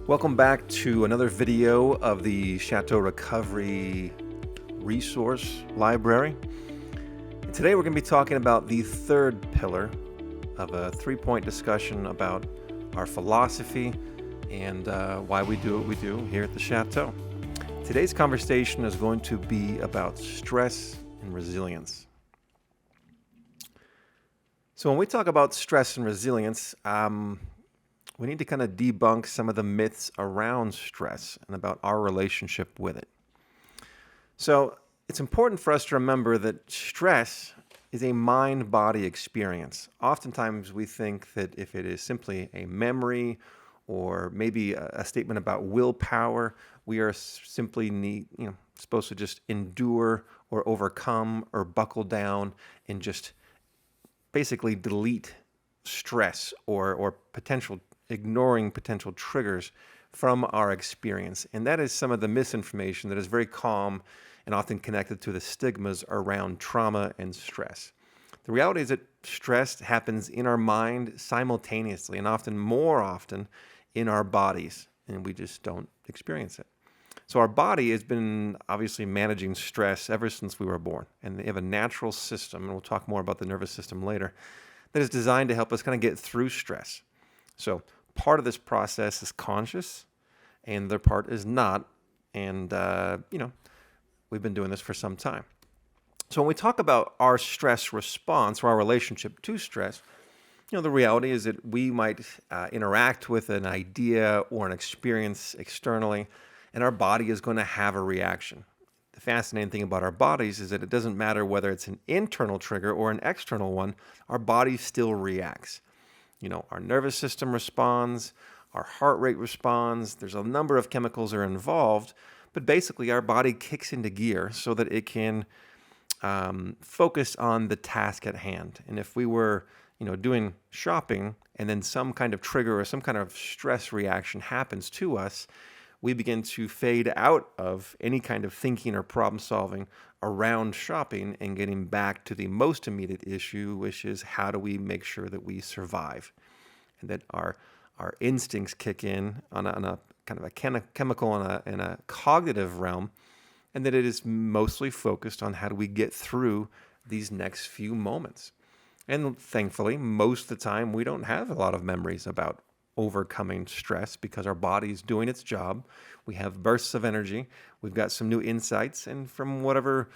Welcome back to another video of the Chateau Recovery Resource Library. And today we're going to be talking about the third pillar of a three-point discussion about our philosophy and why we do what we do here at the Chateau. Today's conversation is going to be about stress and resilience. So when we talk about stress and resilience, we need to kind of debunk some of the myths around stress and about our relationship with it. So it's important for us to remember that stress is a mind-body experience. Oftentimes we think that if it is simply a memory or maybe a statement about willpower, we are simply supposed to just endure or overcome or buckle down and just basically delete stress or ignoring potential triggers from our experience. And that is some of the misinformation that is very calm and often connected to the stigmas around trauma and stress. The reality is that stress happens in our mind simultaneously and often more often in our bodies, and we just don't experience it. So our body has been obviously managing stress ever since we were born, and they have a natural system, and we'll talk more about the nervous system later, that is designed to help us kind of get through stress. So part of this process is conscious, and the other part is not. And, we've been doing this for some time. So when we talk about our stress response or our relationship to stress, the reality is that we might interact with an idea or an experience externally, and our body is going to have a reaction. The fascinating thing about our bodies is that it doesn't matter whether it's an internal trigger or an external one, our body still reacts. Our nervous system responds, our heart rate responds, there's a number of chemicals that are involved, but basically our body kicks into gear so that it can focus on the task at hand. And if we were, doing shopping and then some kind of trigger or some kind of stress reaction happens to us, we begin to fade out of any kind of thinking or problem solving around shopping and getting back to the most immediate issue, which is how do we make sure that we survive and that our instincts kick in on a kind of a chemical and a cognitive realm, and that it is mostly focused on how do we get through these next few moments. And thankfully, most of the time, we don't have a lot of memories about overcoming stress because our body's doing its job. We have bursts of energy. We've got some new insights. And from whatever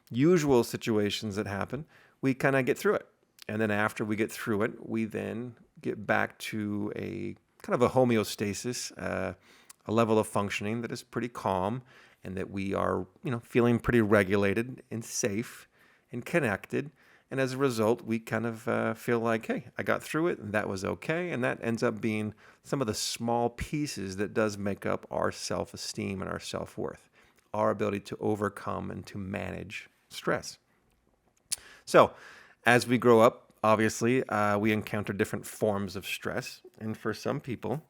usual situations that happen, we kind of get through it. And then after we get through it, we then get back to a kind of a homeostasis, a level of functioning that is pretty calm and that we are, feeling pretty regulated and safe and connected. And as a result, we kind of feel like, hey, I got through it and that was okay. And that ends up being some of the small pieces that does make up our self-esteem and our self-worth, our ability to overcome and to manage stress. So as we grow up, obviously, we encounter different forms of stress. And for some people,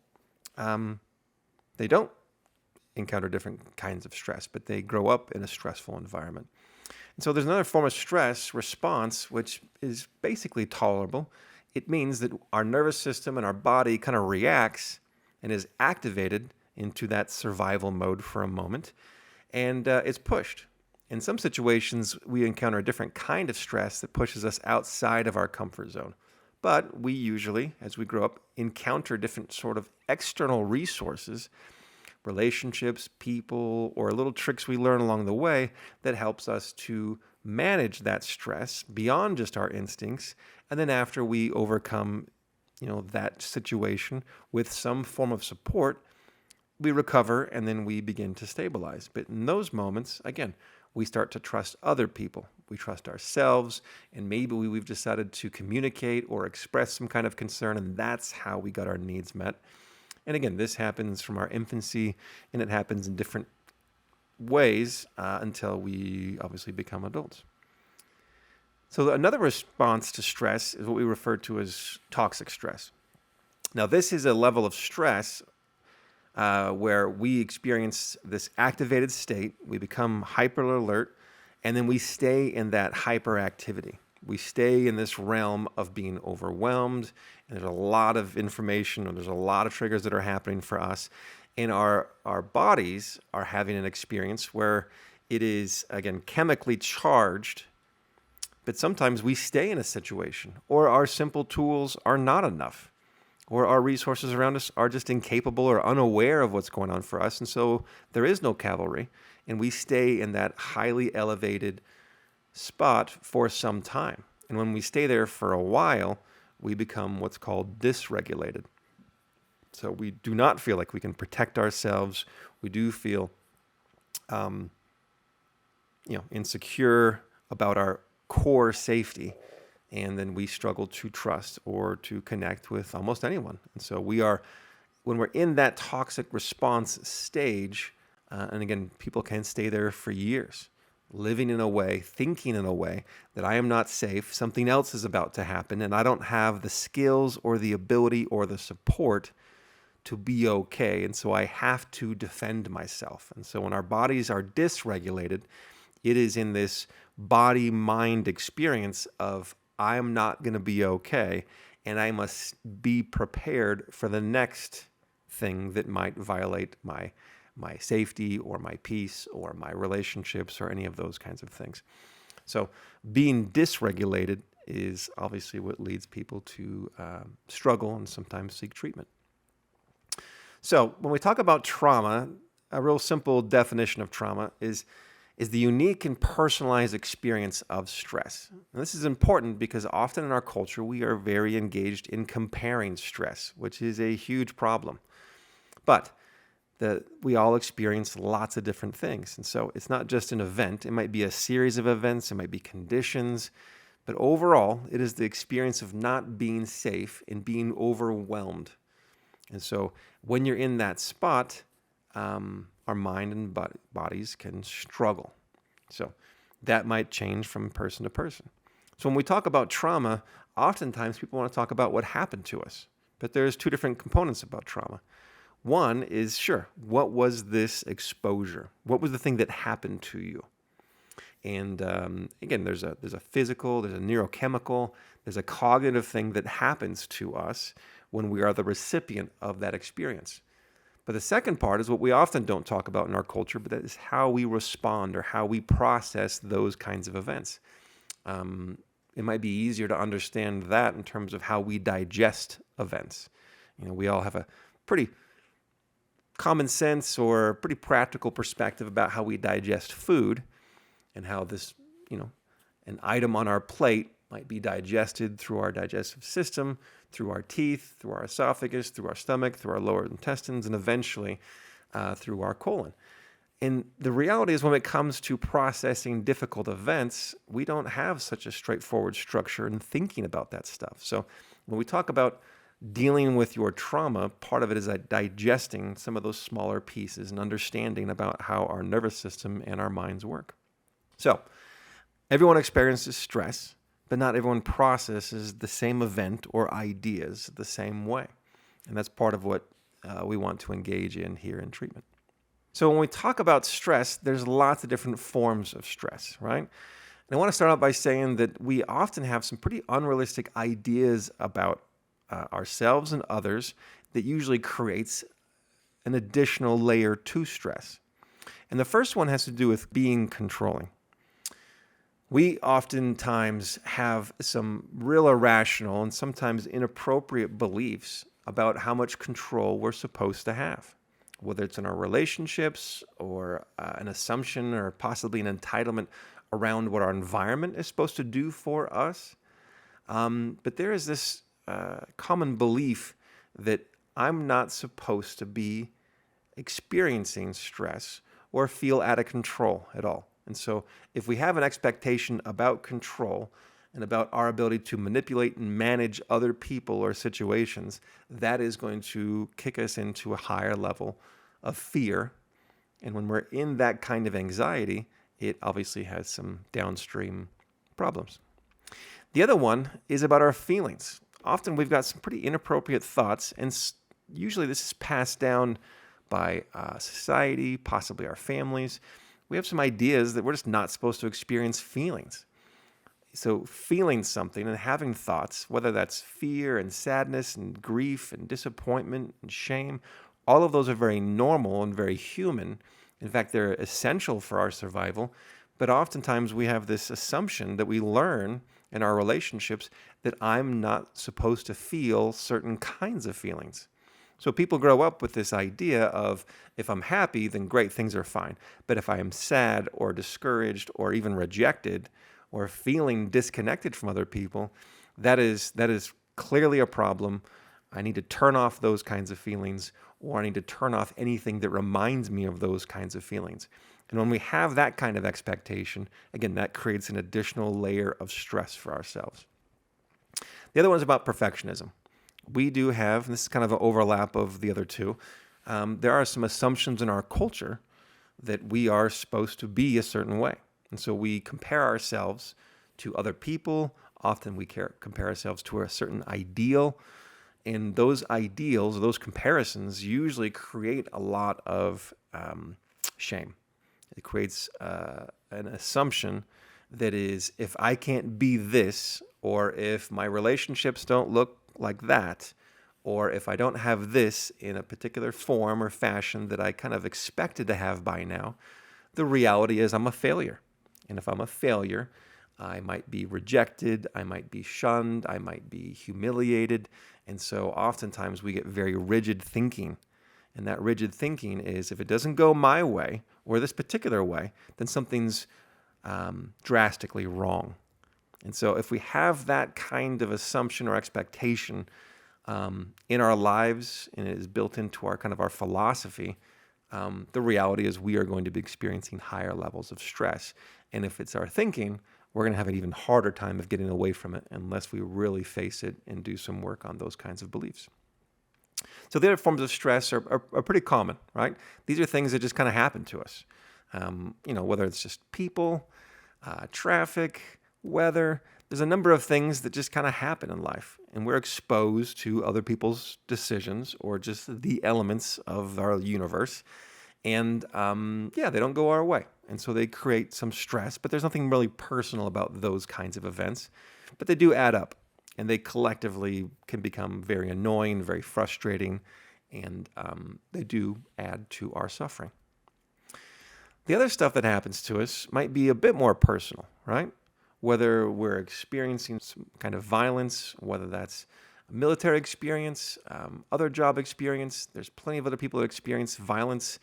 they don't encounter different kinds of stress, but they grow up in a stressful environment. And so there's another form of stress response, which is basically tolerable. It means that our nervous system and our body kind of reacts and is activated into that survival mode for a moment, and it's pushed. In some situations, we encounter a different kind of stress that pushes us outside of our comfort zone. But we usually, as we grow up, encounter different sort of external resources, relationships, people, or little tricks we learn along the way that helps us to manage that stress beyond just our instincts. And then after we overcome, that situation with some form of support, we recover and then we begin to stabilize. But in those moments, again, we start to trust other people. We trust ourselves, and maybe we've decided to communicate or express some kind of concern, and that's how we got our needs met. And again, this happens from our infancy, and it happens in different ways until we obviously become adults. So another response to stress is what we refer to as toxic stress. Now, this is a level of stress where we experience this activated state, we become hyper alert, and then we stay in that hyperactivity. We stay in this realm of being overwhelmed, and there's a lot of information, or there's a lot of triggers that are happening for us, And our bodies are having an experience where it is, again, chemically charged, but sometimes we stay in a situation, or our simple tools are not enough, or our resources around us are just incapable or unaware of what's going on for us. And so there is no cavalry, and we stay in that highly elevated spot for some time. And when we stay there for a while, we become what's called dysregulated. So we do not feel like we can protect ourselves. We do feel, insecure about our core safety, and then we struggle to trust or to connect with almost anyone. And so when we're in that toxic response stage, and again, people can stay there for years, living in a way, thinking in a way that I am not safe, something else is about to happen, and I don't have the skills or the ability or the support to be okay. And so I have to defend myself. And so when our bodies are dysregulated, it is in this body-mind experience of I'm not going to be okay, and I must be prepared for the next thing that might violate my safety or my peace or my relationships or any of those kinds of things. So being dysregulated is obviously what leads people to struggle and sometimes seek treatment. So when we talk about trauma, a real simple definition of trauma is the unique and personalized experience of stress. And this is important because often in our culture, we are very engaged in comparing stress, which is a huge problem. But we all experience lots of different things. And so it's not just an event. It might be a series of events. It might be conditions. But overall, it is the experience of not being safe and being overwhelmed. And so when you're in that spot, our mind and bodies can struggle. So that might change from person to person. So when we talk about trauma, oftentimes people want to talk about what happened to us. But there's two different components about trauma. One is, sure, what was this exposure? What was the thing that happened to you? And again, there's a physical, there's a neurochemical, there's a cognitive thing that happens to us when we are the recipient of that experience. But the second part is what we often don't talk about in our culture, but that is how we respond or how we process those kinds of events. It might be easier to understand that in terms of how we digest events. We all have a pretty common sense or pretty practical perspective about how we digest food and how this, an item on our plate might be digested through our digestive system, through our teeth, through our esophagus, through our stomach, through our lower intestines, and eventually through our colon. And the reality is when it comes to processing difficult events, we don't have such a straightforward structure in thinking about that stuff. So when we talk about dealing with your trauma, part of it is digesting some of those smaller pieces and understanding about how our nervous system and our minds work. So everyone experiences stress, but not everyone processes the same event or ideas the same way. And that's part of what we want to engage in here in treatment. So when we talk about stress, there's lots of different forms of stress, right? And I want to start out by saying that we often have some pretty unrealistic ideas about ourselves and others that usually creates an additional layer to stress. And the first one has to do with being controlling. We oftentimes have some real irrational and sometimes inappropriate beliefs about how much control we're supposed to have, whether it's in our relationships or an assumption or possibly an entitlement around what our environment is supposed to do for us. But there is this common belief that I'm not supposed to be experiencing stress or feel out of control at all. And so if we have an expectation about control and about our ability to manipulate and manage other people or situations, that is going to kick us into a higher level of fear. And when we're in that kind of anxiety, it obviously has some downstream problems. The other one is about our feelings. Often we've got some pretty inappropriate thoughts, and usually this is passed down by society, possibly our families. We have some ideas that we're just not supposed to experience feelings. So feeling something and having thoughts, whether that's fear and sadness and grief and disappointment and shame, All of those are very normal and very human. In fact, they're essential for our survival. But oftentimes we have this assumption that we learn in our relationships that I'm not supposed to feel certain kinds of feelings. So people grow up with this idea of if I'm happy, then great, things are fine. But if I am sad or discouraged or even rejected or feeling disconnected from other people, that is clearly a problem. I need to turn off those kinds of feelings, or I need to turn off anything that reminds me of those kinds of feelings. And when we have that kind of expectation, again, that creates an additional layer of stress for ourselves. The other one is about perfectionism. We do have, and this is kind of an overlap of the other two, there are some assumptions in our culture that we are supposed to be a certain way. And so we compare ourselves to other people. Often we compare ourselves to a certain ideal. And those ideals, those comparisons, usually create a lot of shame. It creates an assumption that is, if I can't be this, or if my relationships don't look like that, or if I don't have this in a particular form or fashion that I kind of expected to have by now, the reality is I'm a failure. And if I'm a failure, I might be rejected, I might be shunned, I might be humiliated. And so oftentimes we get very rigid thinking. And that rigid thinking is if it doesn't go my way or this particular way, then something's drastically wrong. And so if we have that kind of assumption or expectation in our lives, and it is built into our kind of our philosophy, the reality is we are going to be experiencing higher levels of stress. And if it's our thinking, we're going to have an even harder time of getting away from it unless we really face it and do some work on those kinds of beliefs. So the other forms of stress are pretty common, right? These are things that just kind of happen to us. Whether it's just people, traffic, weather, there's a number of things that just kind of happen in life. And we're exposed to other people's decisions or just the elements of our universe. And they don't go our way. And so they create some stress, but there's nothing really personal about those kinds of events. But they do add up, and they collectively can become very annoying, very frustrating, and they do add to our suffering. The other stuff that happens to us might be a bit more personal, right? Whether we're experiencing some kind of violence, whether that's a military experience, other job experience. There's plenty of other people that experience violence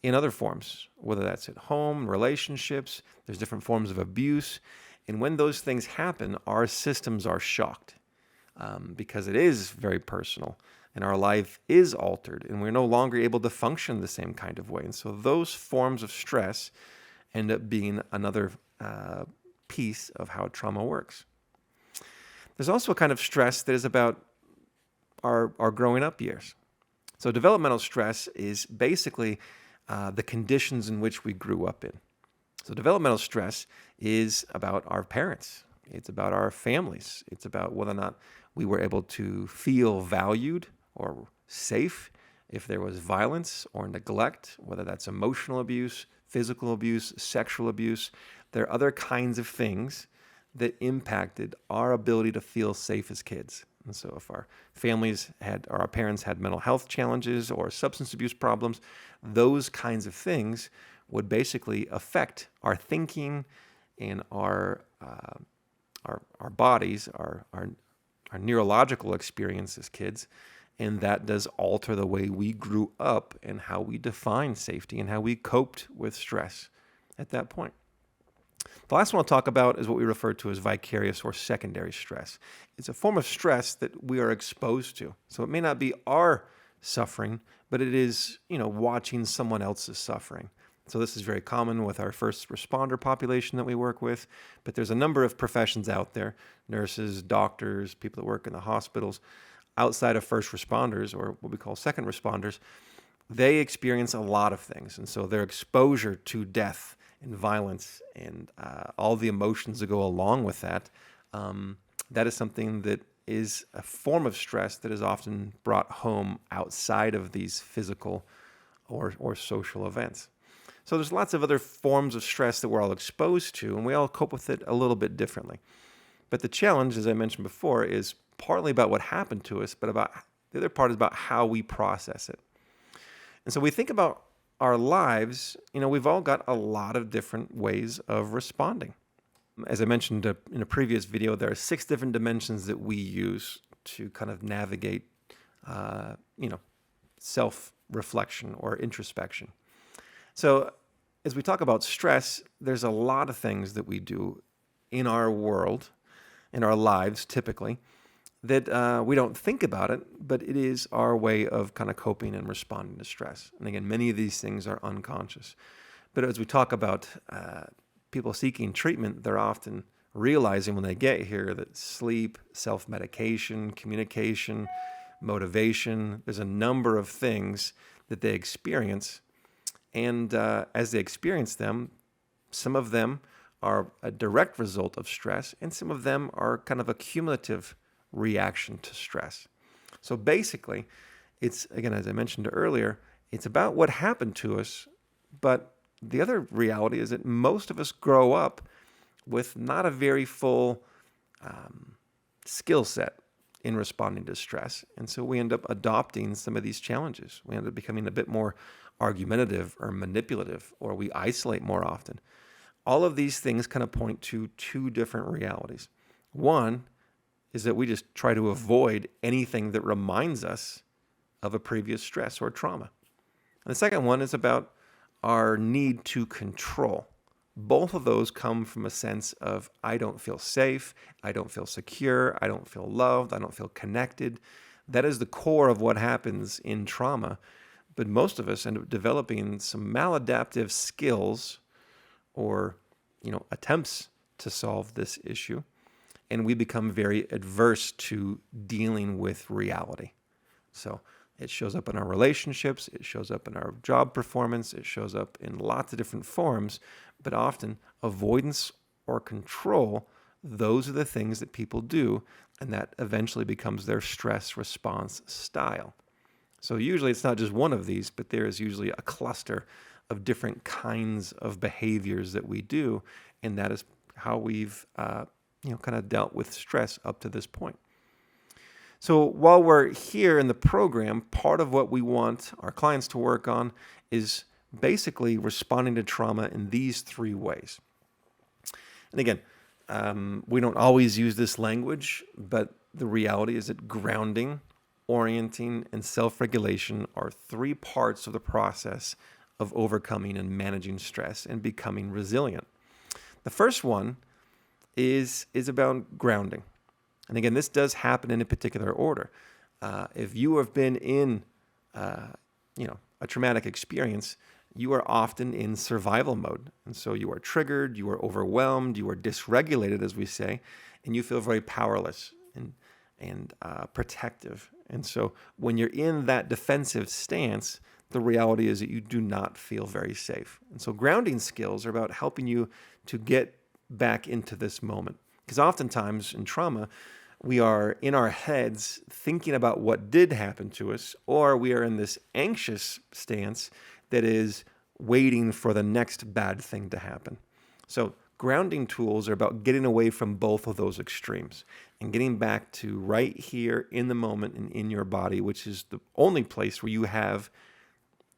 in other forms, whether that's at home, relationships, there's different forms of abuse. And when those things happen, our systems are shocked because it is very personal and our life is altered and we're no longer able to function the same kind of way. And so those forms of stress end up being another piece of how trauma works. There's also a kind of stress that is about our growing up years. So developmental stress is basically the conditions in which we grew up in. So developmental stress is about our parents. It's about our families. It's about whether or not we were able to feel valued or safe if there was violence or neglect, whether that's emotional abuse, physical abuse, sexual abuse. There are other kinds of things that impacted our ability to feel safe as kids. And so if our families had, or our parents had mental health challenges or substance abuse problems, those kinds of things would basically affect our thinking and our bodies, our neurological experience as kids. And that does alter the way we grew up and how we define safety and how we coped with stress at that point. The last one I'll talk about is what we refer to as vicarious or secondary stress. It's a form of stress that we are exposed to. So it may not be our suffering, but it is, watching someone else's suffering. So this is very common with our first responder population that we work with, but there's a number of professions out there, nurses, doctors, people that work in the hospitals, outside of first responders or what we call second responders. They experience a lot of things. And so their exposure to death and violence and all the emotions that go along with that, that is something that is a form of stress that is often brought home outside of these physical or social events. So there's lots of other forms of stress that we're all exposed to, and we all cope with it a little bit differently. But the challenge, as I mentioned before, is partly about what happened to us, but the other part is about how we process it. And so we think about our lives, we've all got a lot of different ways of responding. As I mentioned in a previous video, there are 6 different dimensions that we use to kind of navigate, uh, you know, self-reflection or introspection. So as we talk about stress, there's a lot of things that we do in our world, in our lives typically, that we don't think about it, but it is our way of kind of coping and responding to stress. And again, many of these things are unconscious. But as we talk about people seeking treatment, they're often realizing when they get here that sleep, self-medication, communication, motivation, there's a number of things that they experience. And as they experience them, some of them are a direct result of stress, and some of them are kind of a cumulative reaction to stress. So basically, it's, again, as I mentioned earlier, it's about what happened to us, but the other reality is that most of us grow up with not a very full skill set in responding to stress. And so we end up adopting some of these challenges. We end up becoming a bit more argumentative or manipulative, or we isolate more often. All of these things kind of point to 2 different realities. One is that we just try to avoid anything that reminds us of a previous stress or trauma. And the second one is about our need to control. Both of those come from a sense of, I don't feel safe, I don't feel secure, I don't feel loved, I don't feel connected. That is the core of what happens in trauma. But most of us end up developing some maladaptive skills or, attempts to solve this issue. And we become very adverse to dealing with reality. So it shows up in our relationships, it shows up in our job performance, it shows up in lots of different forms, but often avoidance or control, those are the things that people do, and that eventually becomes their stress response style. So usually it's not just one of these, but there is usually a cluster of different kinds of behaviors that we do, and that is how we've kind of dealt with stress up to this point. So while we're here in the program, part of what we want our clients to work on is basically responding to trauma in these 3 ways. And again, we don't always use this language, but the reality is that grounding, orienting, and self-regulation are 3 parts of the process of overcoming and managing stress and becoming resilient. The first one is about grounding. And again, this does happen in a particular order. If you have been in, a traumatic experience, you are often in survival mode. And so you are triggered, you are overwhelmed, you are dysregulated, as we say, and you feel very powerless and protective. And so when you're in that defensive stance, the reality is that you do not feel very safe. And so grounding skills are about helping you to get back into this moment. Because oftentimes in trauma, we are in our heads thinking about what did happen to us, or we are in this anxious stance that is waiting for the next bad thing to happen. So grounding tools are about getting away from both of those extremes and getting back to right here in the moment and in your body, which is the only place where you have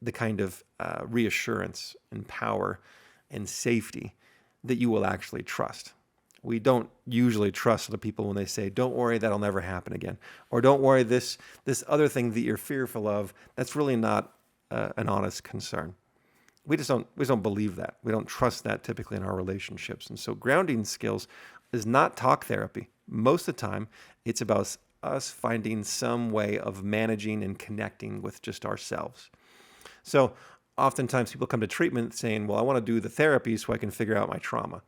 the kind of reassurance and power and safety that you will actually trust. We don't usually trust other people when they say, don't worry, that'll never happen again. Or don't worry, this other thing that you're fearful of, that's really not an honest concern. We just don't believe that. We don't trust that typically in our relationships. And so grounding skills is not talk therapy. Most of the time, it's about us finding some way of managing and connecting with just ourselves. So oftentimes people come to treatment saying, well, I want to do the therapy so I can figure out my trauma.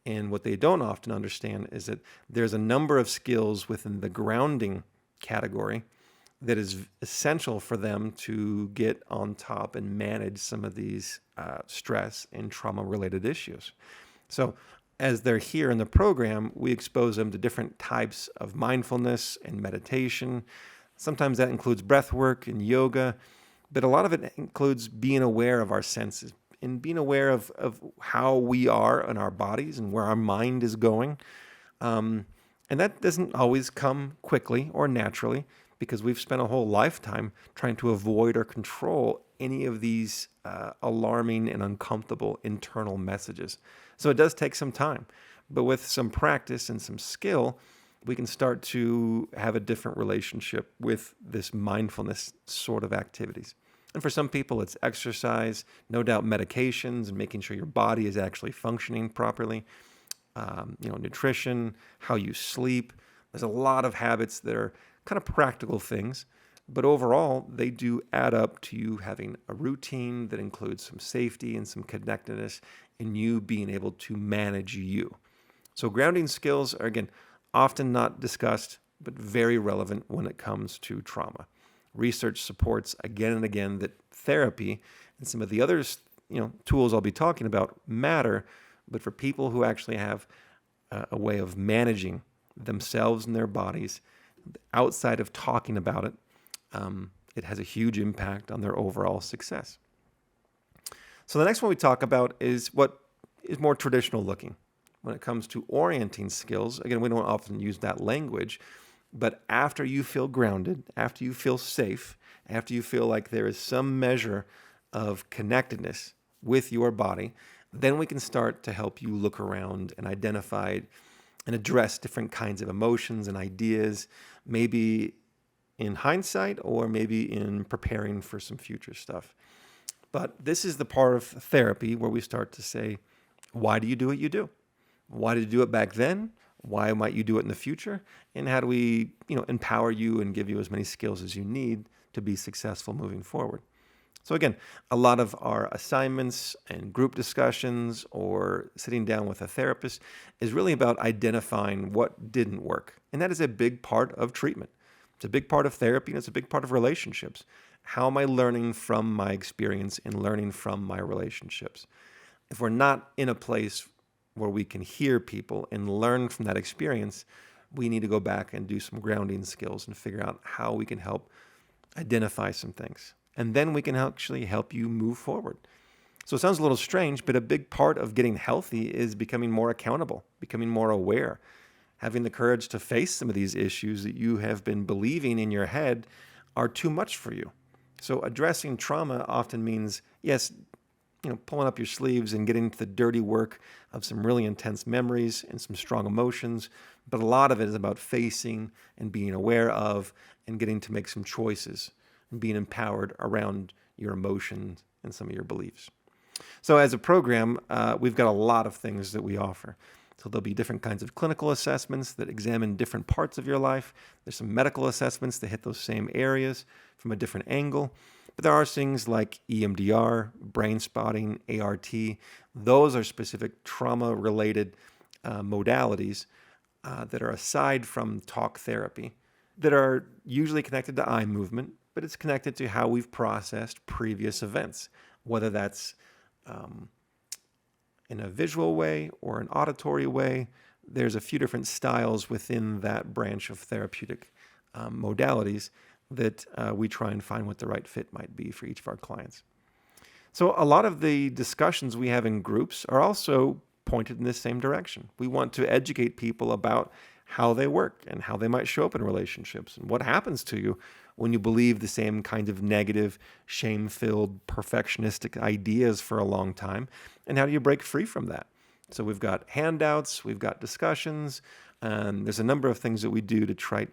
And what they don't often understand is that there's a number of skills within the grounding category that is essential for them to get on top and manage some of these stress and trauma-related issues. So as they're here in the program, we expose them to different types of mindfulness and meditation. Sometimes that includes breath work and yoga, but a lot of it includes being aware of our senses and being aware of how we are in our bodies and where our mind is going. And that doesn't always come quickly or naturally because we've spent a whole lifetime trying to avoid or control any of these alarming and uncomfortable internal messages. So it does take some time, but with some practice and some skill, we can start to have a different relationship with this mindfulness sort of activities. And for some people, it's exercise, no doubt medications, and making sure your body is actually functioning properly. Nutrition, how you sleep. There's a lot of habits that are kind of practical things, but overall, they do add up to you having a routine that includes some safety and some connectedness, and you being able to manage you. So grounding skills are, again, often not discussed, but very relevant when it comes to trauma. Research supports again and again that therapy and some of the other tools I'll be talking about matter, but for people who actually have a way of managing themselves and their bodies outside of talking about it, it has a huge impact on their overall success. So the next one we talk about is what is more traditional looking. When it comes to orienting skills, again, we don't often use that language, but after you feel grounded, after you feel safe, after you feel like there is some measure of connectedness with your body, then we can start to help you look around and identify and address different kinds of emotions and ideas, maybe in hindsight or maybe in preparing for some future stuff. But this is the part of therapy where we start to say, why do you do what you do? Why did you do it back then? Why might you do it in the future? And how do we, empower you and give you as many skills as you need to be successful moving forward? So again, a lot of our assignments and group discussions or sitting down with a therapist is really about identifying what didn't work. And that is a big part of treatment. It's a big part of therapy, and it's a big part of relationships. How am I learning from my experience and learning from my relationships? If we're not in a place where we can hear people and learn from that experience, we need to go back and do some grounding skills and figure out how we can help identify some things. And then we can actually help you move forward. So it sounds a little strange, but a big part of getting healthy is becoming more accountable, becoming more aware, having the courage to face some of these issues that you have been believing in your head are too much for you. So addressing trauma often means, yes, pulling up your sleeves and getting to the dirty work of some really intense memories and some strong emotions. But a lot of it is about facing and being aware of and getting to make some choices and being empowered around your emotions and some of your beliefs. So as a program, we've got a lot of things that we offer. So there'll be different kinds of clinical assessments that examine different parts of your life. There's some medical assessments that hit those same areas from a different angle. But there are things like EMDR, brain spotting, ART. Those are specific trauma-related modalities that are aside from talk therapy that are usually connected to eye movement, but it's connected to how we've processed previous events, whether that's in a visual way or an auditory way. There's a few different styles within that branch of therapeutic modalities that we try and find what the right fit might be for each of our clients. So a lot of the discussions we have in groups are also pointed in this same direction. We want to educate people about how they work and how they might show up in relationships and what happens to you when you believe the same kind of negative, shame-filled, perfectionistic ideas for a long time, and how do you break free from that? So we've got handouts, we've got discussions, and there's a number of things that we do to try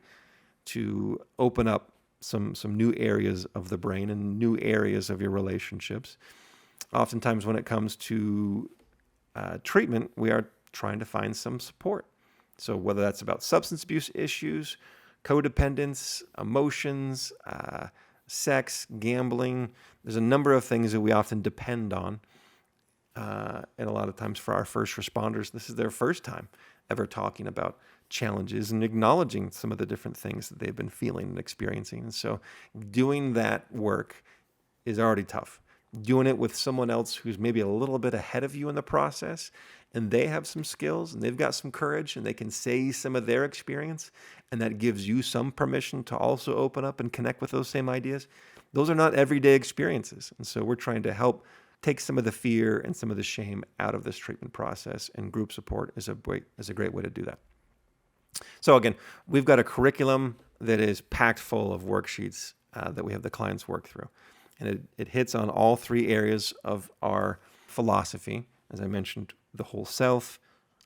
to open up some new areas of the brain and new areas of your relationships. Oftentimes when it comes to treatment, we are trying to find some support. So whether that's about substance abuse issues, codependence, emotions, sex, gambling, there's a number of things that we often depend on. And a lot of times for our first responders, this is their first time ever talking about challenges and acknowledging some of the different things that they've been feeling and experiencing. And so doing that work is already tough. Doing it with someone else who's maybe a little bit ahead of you in the process, and they have some skills and they've got some courage and they can say some of their experience, and that gives you some permission to also open up and connect with those same ideas. Those are not everyday experiences. And so we're trying to help take some of the fear and some of the shame out of this treatment process, and group support is a great way to do that. So again, we've got a curriculum that is packed full of worksheets that we have the clients work through. And it hits on all three areas of our philosophy, as I mentioned, the whole self,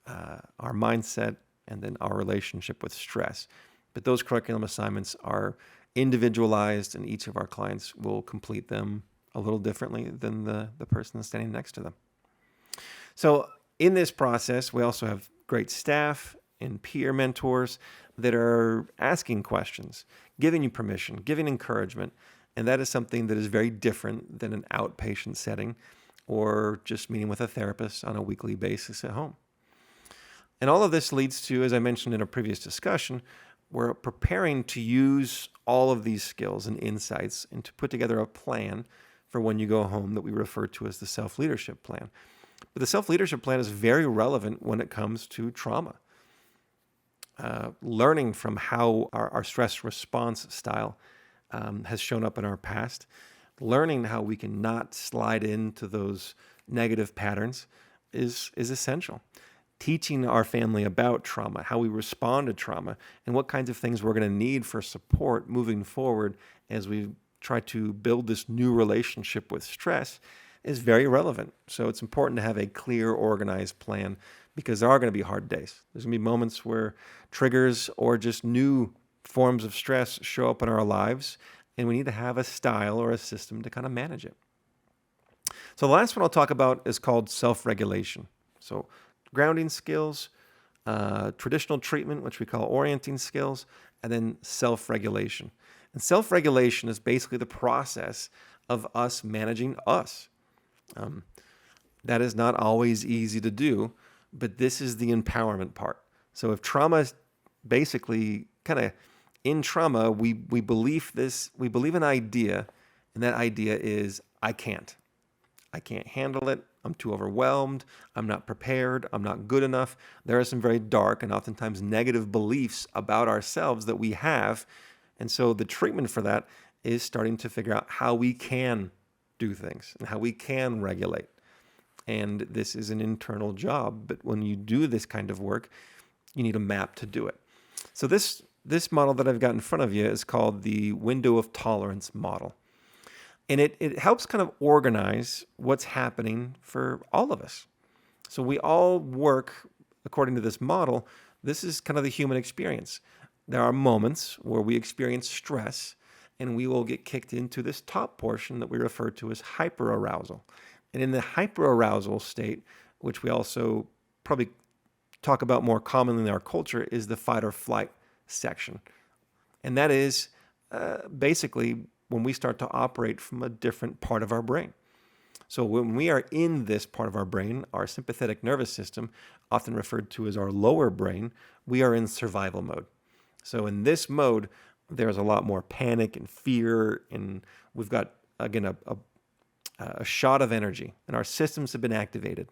our mindset, and then our relationship with stress. But those curriculum assignments are individualized, and each of our clients will complete them a little differently than the person standing next to them. So in this process, we also have great staff and peer mentors that are asking questions, giving you permission, giving encouragement. And that is something that is very different than an outpatient setting or just meeting with a therapist on a weekly basis at home. And all of this leads to, as I mentioned in a previous discussion, we're preparing to use all of these skills and insights and to put together a plan for when you go home that we refer to as the self-leadership plan. But the self-leadership plan is very relevant when it comes to trauma. Learning from how our stress response style has shown up in our past, learning how we can not slide into those negative patterns is essential. Teaching our family about trauma, how we respond to trauma, and what kinds of things we're going to need for support moving forward as we try to build this new relationship with stress is very relevant. So it's important to have a clear, organized plan because there are going to be hard days. There's going to be moments where triggers or just new forms of stress show up in our lives, and we need to have a style or a system to kind of manage it. So the last one I'll talk about is called self-regulation. So grounding skills, traditional treatment, which we call orienting skills, and then self-regulation. And self-regulation is basically the process of us managing us. That is not always easy to do, but this is the empowerment part. So if trauma is basically kind of in trauma, we believe an idea, and that idea is I can't handle it. I'm too overwhelmed. I'm not prepared. I'm not good enough. There are some very dark and oftentimes negative beliefs about ourselves that we have. And so the treatment for that is starting to figure out how we can do things and how we can regulate. And this is an internal job. But when you do this kind of work, you need a map to do it. So this model that I've got in front of you is called the window of tolerance model. And it helps kind of organize what's happening for all of us. So we all work according to this model. This is kind of the human experience. There are moments where we experience stress, and we will get kicked into this top portion that we refer to as hyperarousal. And in the hyperarousal state, which we also probably talk about more commonly in our culture, is the fight or flight section. And that is basically when we start to operate from a different part of our brain. So when we are in this part of our brain, our sympathetic nervous system, often referred to as our lower brain, we are in survival mode. So in this mode, there's a lot more panic and fear, and we've got, again, a shot of energy, and our systems have been activated.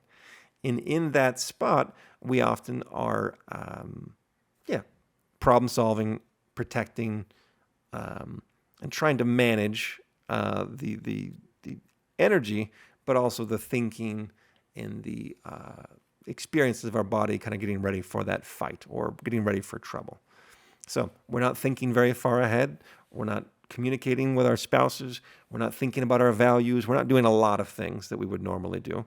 And in that spot, we often are, problem solving, protecting, and trying to manage the energy, but also the thinking and the experiences of our body kind of getting ready for that fight or getting ready for trouble. So we're not thinking very far ahead. We're not communicating with our spouses. We're not thinking about our values. We're not doing a lot of things that we would normally do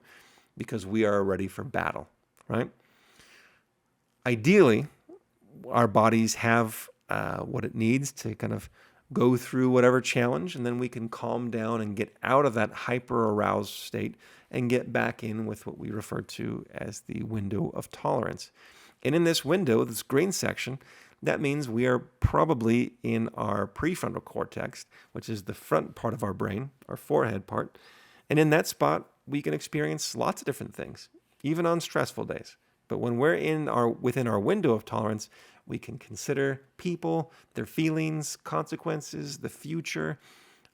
because we are ready for battle, right? Ideally, our bodies have what it needs to kind of go through whatever challenge, and then we can calm down and get out of that hyper-aroused state and get back in with what we refer to as the window of tolerance. And in this window, this green section, that means we are probably in our prefrontal cortex, which is the front part of our brain, our forehead part. And in that spot, we can experience lots of different things, even on stressful days. But when we're within our window of tolerance, we can consider people, their feelings, consequences, the future.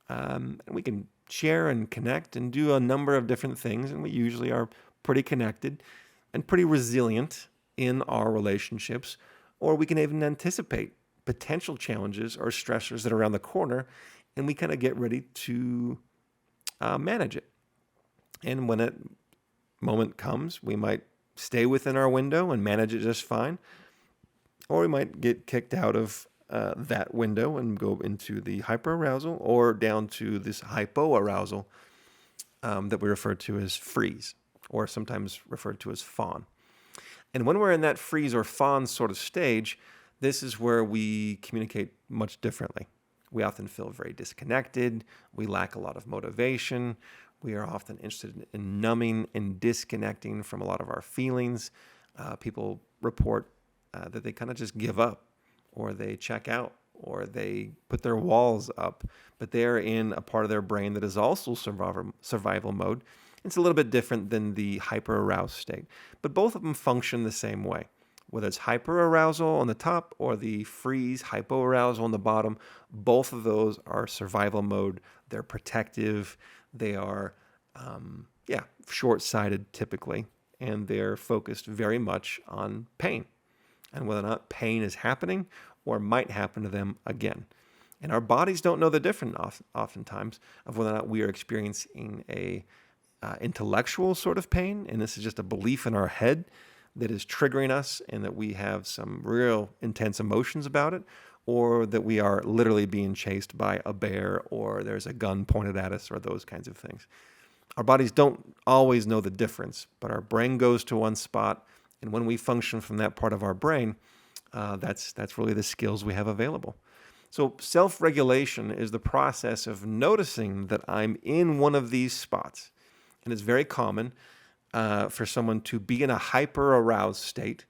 And we can share and connect and do a number of different things. And we usually are pretty connected and pretty resilient in our relationships. Or we can even anticipate potential challenges or stressors that are around the corner, and we kind of get ready to manage it. And when that moment comes, we might stay within our window and manage it just fine, or we might get kicked out of that window and go into the hyperarousal, or down to this hypoarousal that we refer to as freeze, or sometimes referred to as fawn. And when we're in that freeze or fawn sort of stage, this is where we communicate much differently. We often feel very disconnected. We lack a lot of motivation. We are often interested in numbing and disconnecting from a lot of our feelings. People report that they kind of just give up, or they check out, or they put their walls up, but they're in a part of their brain that is also survival mode. It's a little bit different than the hyper-aroused state, but both of them function the same way. Whether it's hyper-arousal on the top or the freeze, hypo-arousal on the bottom, both of those are survival mode. They're protective. They are, short-sighted typically, and they're focused very much on pain and whether or not pain is happening or might happen to them again. And our bodies don't know the difference oftentimes of whether or not we are experiencing a intellectual sort of pain, and this is just a belief in our head that is triggering us and that we have some real intense emotions about it, or that we are literally being chased by a bear, or there's a gun pointed at us, or those kinds of things. Our bodies don't always know the difference, but our brain goes to one spot, and when we function from that part of our brain, that's really the skills we have available. So self-regulation is the process of noticing that I'm in one of these spots. And it's very common for someone to be in a hyper-aroused state.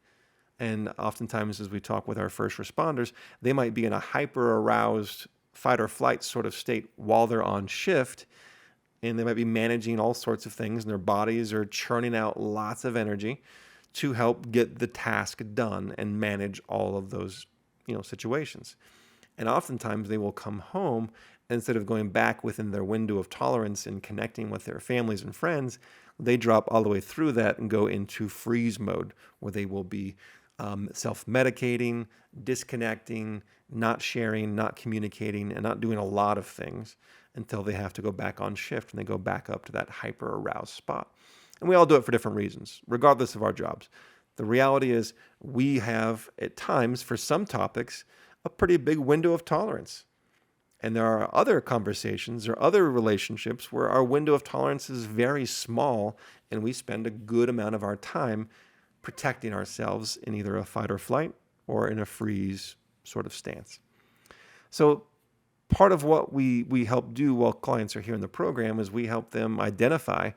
And oftentimes, as we talk with our first responders, they might be in a hyper-aroused fight or flight sort of state while they're on shift. And they might be managing all sorts of things, and their bodies are churning out lots of energy to help get the task done and manage all of those, situations. And oftentimes they will come home, instead of going back within their window of tolerance and connecting with their families and friends, they drop all the way through that and go into freeze mode, where they will be self-medicating, disconnecting, not sharing, not communicating, and not doing a lot of things until they have to go back on shift and they go back up to that hyper-aroused spot. And we all do it for different reasons, regardless of our jobs. The reality is we have, at times, for some topics, a pretty big window of tolerance. And there are other conversations or other relationships where our window of tolerance is very small, and we spend a good amount of our time protecting ourselves in either a fight or flight or in a freeze sort of stance. So part of what we help do while clients are here in the program is we help them identify,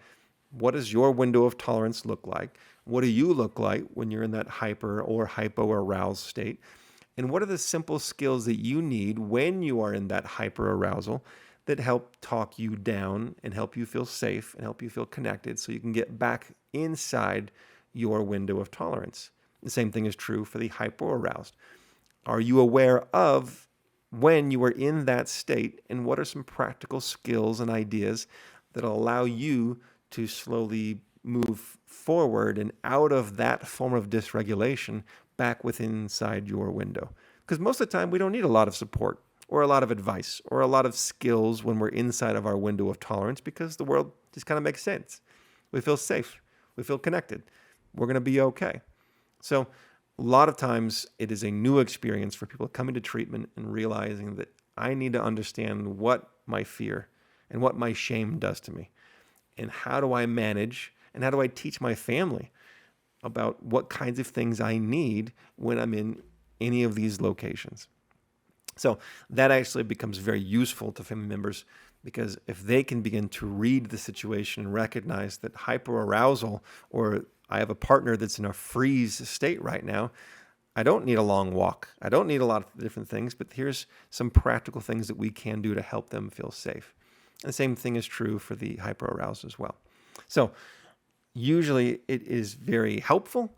what does your window of tolerance look like? What do you look like when you're in that hyper or hypo-aroused state? And what are the simple skills that you need when you are in that hyper-arousal that help talk you down and help you feel safe and help you feel connected so you can get back inside your window of tolerance? The same thing is true for the hypo-aroused. Are you aware of when you are in that state, and what are some practical skills and ideas that will allow you to slowly move forward and out of that form of dysregulation back within inside your window? Because most of the time we don't need a lot of support or a lot of advice or a lot of skills when we're inside of our window of tolerance, because the world just kind of makes sense. We feel safe. We feel connected. We're going to be okay. So a lot of times it is a new experience for people coming to treatment and realizing that I need to understand what my fear and what my shame does to me. And how do I manage and how do I teach my family about what kinds of things I need when I'm in any of these locations? So that actually becomes very useful to family members, because if they can begin to read the situation and recognize that hyperarousal, or I have a partner that's in a freeze state right now, I don't need a long walk. I don't need a lot of different things, but here's some practical things that we can do to help them feel safe. And the same thing is true for the hyperaroused as well. So usually it is very helpful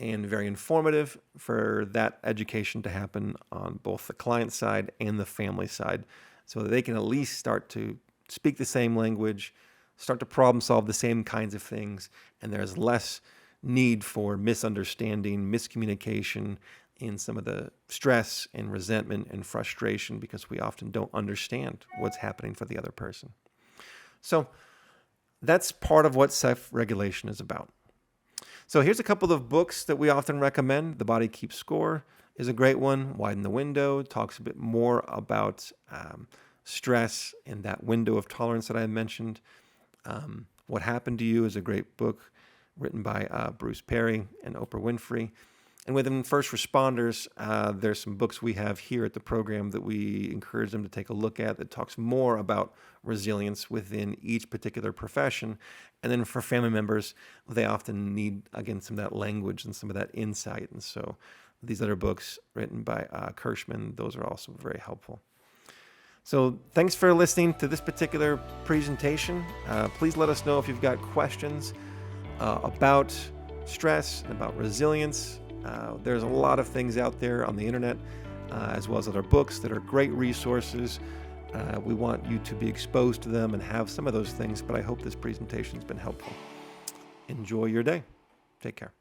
and very informative for that education to happen on both the client side and the family side, so that they can at least start to speak the same language, start to problem solve the same kinds of things, and there's less need for misunderstanding, miscommunication, in some of the stress and resentment and frustration, because we often don't understand what's happening for the other person. So that's part of what self-regulation is about. So here's a couple of books that we often recommend. The Body Keeps Score is a great one. Widen the Window talks a bit more about stress in that window of tolerance that I mentioned. What Happened to You is a great book written by Bruce Perry and Oprah Winfrey. And within first responders, there's some books we have here at the program that we encourage them to take a look at that talks more about resilience within each particular profession. And then for family members, they often need, again, some of that language and some of that insight. And so these other books written by Kirschman, those are also very helpful. So thanks for listening to this particular presentation. Please let us know if you've got questions about stress and about resilience. There's a lot of things out there on the internet, as well as other books that are great resources. We want you to be exposed to them and have some of those things, but I hope this presentation has been helpful. Enjoy your day. Take care.